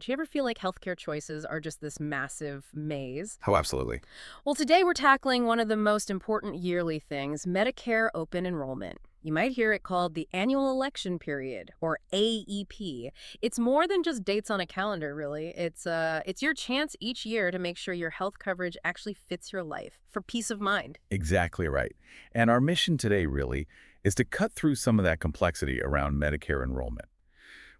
Do you ever feel like healthcare choices are just this massive maze? Oh, absolutely. Well, today we're tackling one of the most important yearly things, Medicare Open Enrollment. You might hear it called the Annual Election Period, or AEP. It's more than just dates on a calendar, really. It's your chance each year to make sure your health coverage actually fits your life for peace of mind. Exactly right. And our mission today really is to cut through some of that complexity around Medicare enrollment.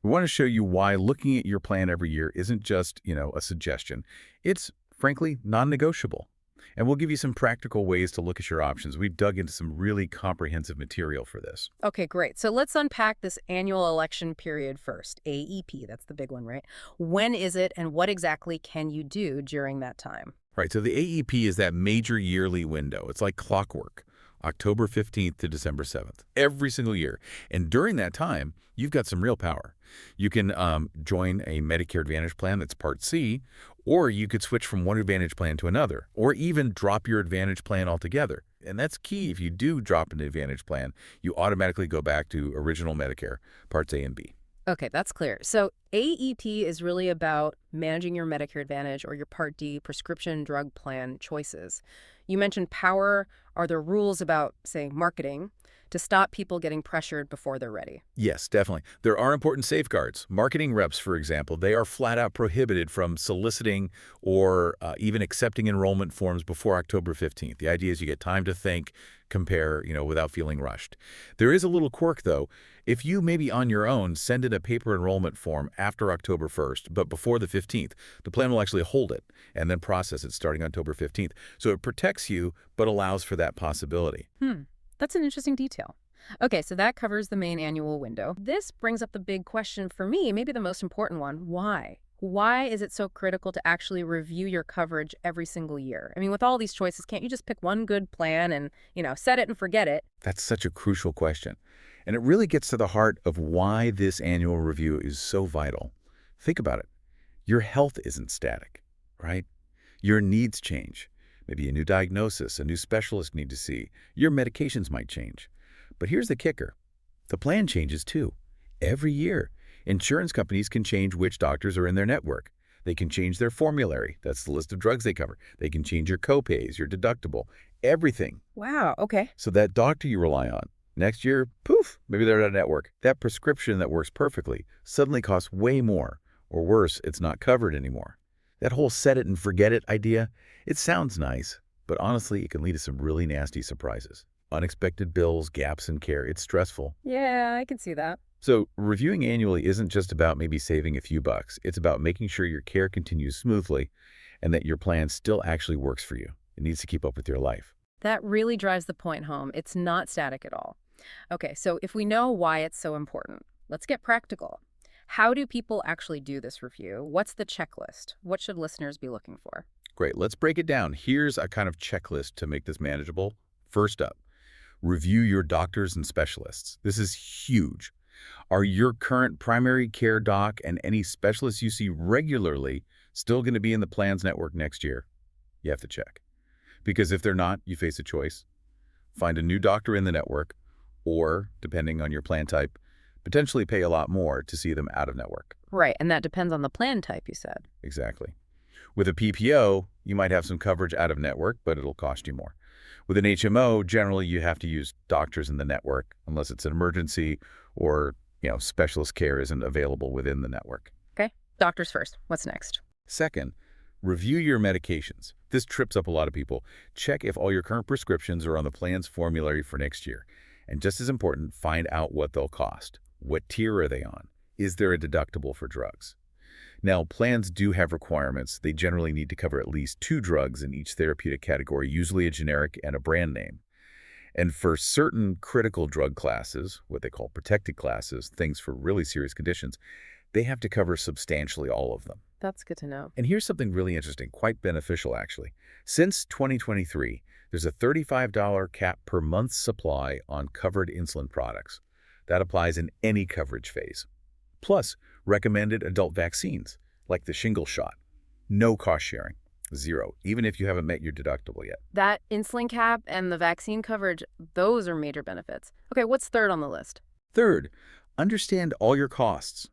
We want to show you why looking at your plan every year isn't just, a suggestion. It's frankly non-negotiable. And we'll give you some practical ways to look at your options. We've dug into some really comprehensive material for this. Okay, great. So let's unpack this annual election period first. AEP, that's the big one, right? When is it and what exactly can you do during that time? Right, so the AEP is that major yearly window. It's like clockwork, October 15th to December 7th, every single year. And during that time, you've got some real power. You can join a Medicare Advantage plan that's Part C, or you could switch from one Advantage plan to another, or even drop your Advantage plan altogether. And that's key. If you do drop an Advantage plan, you automatically go back to original Medicare, Parts A and B. Okay, that's clear. So AEP is really about managing your Medicare Advantage or your Part D prescription drug plan choices. You mentioned power. Are there rules about, say, marketing to stop people getting pressured before they're ready? Yes, definitely. There are important safeguards. Marketing reps, for example, they are flat out prohibited from soliciting or even accepting enrollment forms before October 15th. The idea is you get time to think, compare, without feeling rushed. There is a little quirk, though. If you maybe on your own send in a paper enrollment form after October 1st, but before the 15th, the plan will actually hold it and then process it starting October 15th. So it protects you, but allows for that possibility. That's an interesting detail. Okay, so that covers the main annual window. This brings up the big question for me, maybe the most important one. Why? Why is it so critical to actually review your coverage every single year? I mean, with all these choices, can't you just pick one good plan and, set it and forget it? That's such a crucial question. And it really gets to the heart of why this annual review is so vital. Think about it. Your health isn't static, right? Your needs change. Maybe a new diagnosis, a new specialist you need to see. Your medications might change. But here's the kicker. The plan changes too. Every year, insurance companies can change which doctors are in their network. They can change their formulary. That's the list of drugs they cover. They can change your copays, your deductible, everything. Wow, okay. So that doctor you rely on, next year, poof, maybe they're out of network. That prescription that works perfectly suddenly costs way more. Or worse, it's not covered anymore. That whole set it and forget it idea, it sounds nice, but honestly, it can lead to some really nasty surprises. Unexpected bills, gaps in care, it's stressful. Yeah, I can see that. So reviewing annually isn't just about maybe saving a few bucks. It's about making sure your care continues smoothly and that your plan still actually works for you. It needs to keep up with your life. That really drives the point home. It's not static at all. Okay, so if we know why it's so important, let's get practical. How do people actually do this review? What's the checklist? What should listeners be looking for? Great, let's break it down. Here's a kind of checklist to make this manageable. First up, review your doctors and specialists. This is huge. Are your current primary care doc and any specialists you see regularly still going to be in the plan's network next year? You have to check. Because if they're not, you face a choice. Find a new doctor in the network, or, depending on your plan type, potentially pay a lot more to see them out of network. Right, and that depends on the plan type, you said. Exactly. With a PPO, you might have some coverage out of network, but it'll cost you more. With an HMO, generally you have to use doctors in the network unless it's an emergency or, specialist care isn't available within the network. Okay, doctors first. What's next? Second, review your medications. This trips up a lot of people. Check if all your current prescriptions are on the plan's formulary for next year. And just as important, find out what they'll cost. What tier are they on? Is there a deductible for drugs? Now, plans do have requirements. They generally need to cover at least 2 drugs in each therapeutic category, usually a generic and a brand name. And for certain critical drug classes, what they call protected classes, things for really serious conditions, they have to cover substantially all of them. That's good to know. And here's something really interesting, quite beneficial actually. Since 2023, there's a $35 cap per month supply on covered insulin products. That applies in any coverage phase. Plus, recommended adult vaccines, like the shingle shot. No cost sharing. 0, even if you haven't met your deductible yet. That insulin cap and the vaccine coverage, those are major benefits. Okay, what's third on the list? Third, understand all your costs.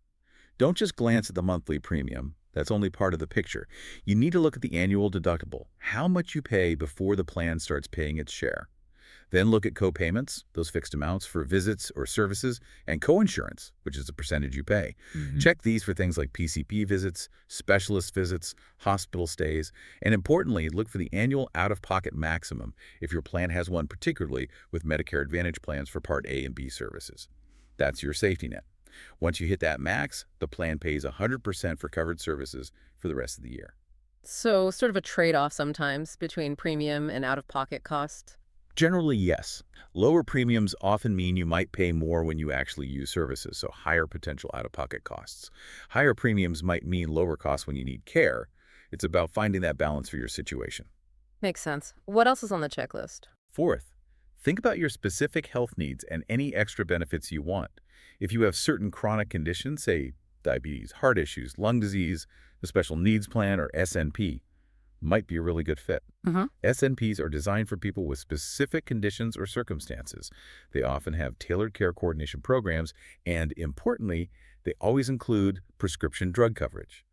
Don't just glance at the monthly premium. That's only part of the picture. You need to look at the annual deductible, how much you pay before the plan starts paying its share. Then look at co-payments, those fixed amounts for visits or services, and co-insurance, which is the percentage you pay. Hmm. Check these for things like PCP visits, specialist visits, hospital stays, and importantly, look for the annual out-of-pocket maximum if your plan has one, particularly with Medicare Advantage plans for Part A and B services. That's your safety net. Once you hit that max, the plan pays 100% for covered services for the rest of the year. So, sort of a trade-off sometimes between premium and out-of-pocket cost. Generally, yes. Lower premiums often mean you might pay more when you actually use services, so higher potential out-of-pocket costs. Higher premiums might mean lower costs when you need care. It's about finding that balance for your situation. Makes sense. What else is on the checklist? Fourth, think about your specific health needs and any extra benefits you want. If you have certain chronic conditions, say diabetes, heart issues, lung disease, a special needs plan, or SNP, might be a really good fit. Hmm. SNPs are designed for people with specific conditions or circumstances. They often have tailored care coordination programs, and importantly, they always include prescription drug coverage.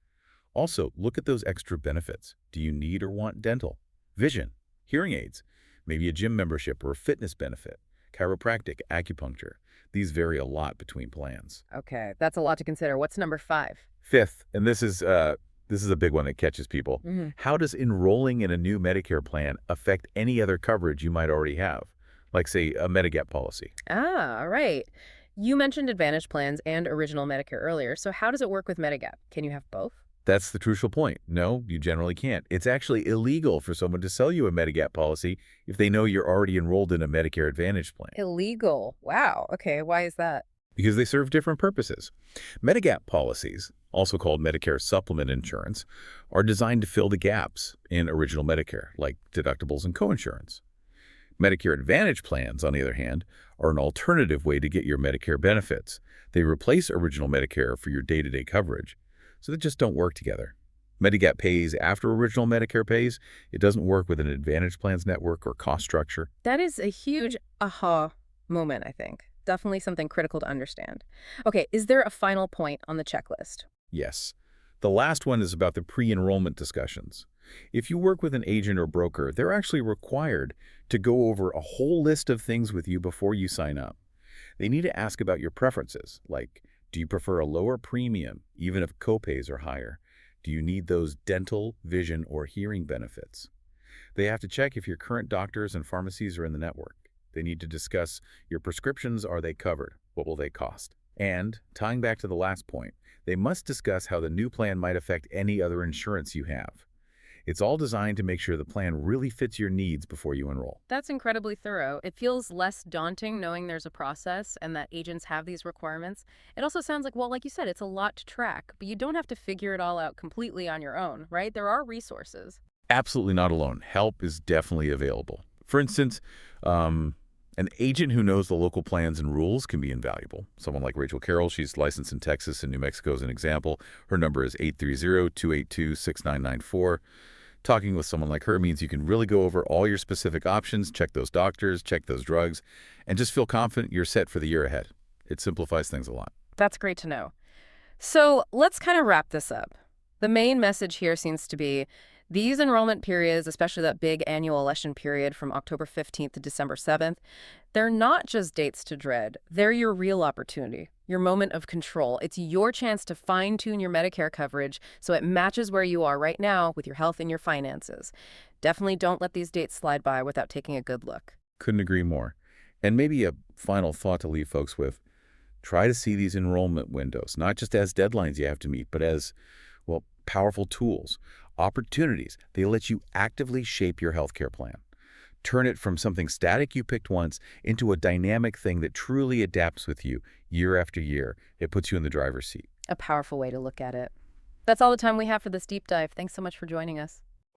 Also, look at those extra benefits. Do you need or want dental, vision, hearing aids, maybe a gym membership or a fitness benefit, chiropractic, acupuncture? These vary a lot between plans. Okay, that's a lot to consider. What's number 5? Fifth, and this is a big one that catches people. Hmm. How does enrolling in a new Medicare plan affect any other coverage you might already have, like, say, a Medigap policy? Ah, all right. You mentioned Advantage plans and Original Medicare earlier, so how does it work with Medigap? Can you have both? That's the crucial point. No, you generally can't. It's actually illegal for someone to sell you a Medigap policy if they know you're already enrolled in a Medicare Advantage plan, Illegal. Wow. Okay, why is that? because they serve different purposes. Medigap policies, also called Medicare Supplement Insurance, are designed to fill the gaps in Original Medicare, like deductibles and coinsurance. Medicare Advantage plans, on the other hand, are an alternative way to get your Medicare benefits. They replace Original Medicare for your day-to-day coverage, so they just don't work together. Medigap pays after Original Medicare pays. It doesn't work with an Advantage plans network or cost structure. That is a huge aha moment, I think. Definitely something critical to understand. Okay, is there a final point on the checklist? Yes. The last one is about the pre-enrollment discussions. If you work with an agent or broker, they're actually required to go over a whole list of things with you before you sign up. They need to ask about your preferences, like, do you prefer a lower premium, even if copays are higher? Do you need those dental, vision, or hearing benefits? They have to check if your current doctors and pharmacies are in the network. They need to discuss your prescriptions. Are they covered? What will they cost? And, tying back to the last point, they must discuss how the new plan might affect any other insurance you have. It's all designed to make sure the plan really fits your needs before you enroll. That's incredibly thorough. It feels less daunting knowing there's a process and that agents have these requirements. It also sounds like, well, like you said, it's a lot to track, but you don't have to figure it all out completely on your own, right? There are resources. Absolutely not alone. Help is definitely available. For instance, an agent who knows the local plans and rules can be invaluable. Someone like Rachel Carroll, she's licensed in Texas and New Mexico as an example. Her number is 830-282-6994. Talking with someone like her means you can really go over all your specific options, check those doctors, check those drugs, and just feel confident you're set for the year ahead. It simplifies things a lot. That's great to know. So let's kind of wrap this up. The main message here seems to be these enrollment periods, especially that big annual election period from October 15th to December 7th, they're not just dates to dread. They're your real opportunity, your moment of control. It's your chance to fine-tune your Medicare coverage so it matches where you are right now with your health and your finances. Definitely don't let these dates slide by without taking a good look. Couldn't agree more. And maybe a final thought to leave folks with. Try to see these enrollment windows, not just as deadlines you have to meet, but as, well, powerful tools, opportunities. They let you actively shape your healthcare plan. Turn it from something static you picked once into a dynamic thing that truly adapts with you year after year. It puts you in the driver's seat. A powerful way to look at it. That's all the time we have for this deep dive. Thanks so much for joining us.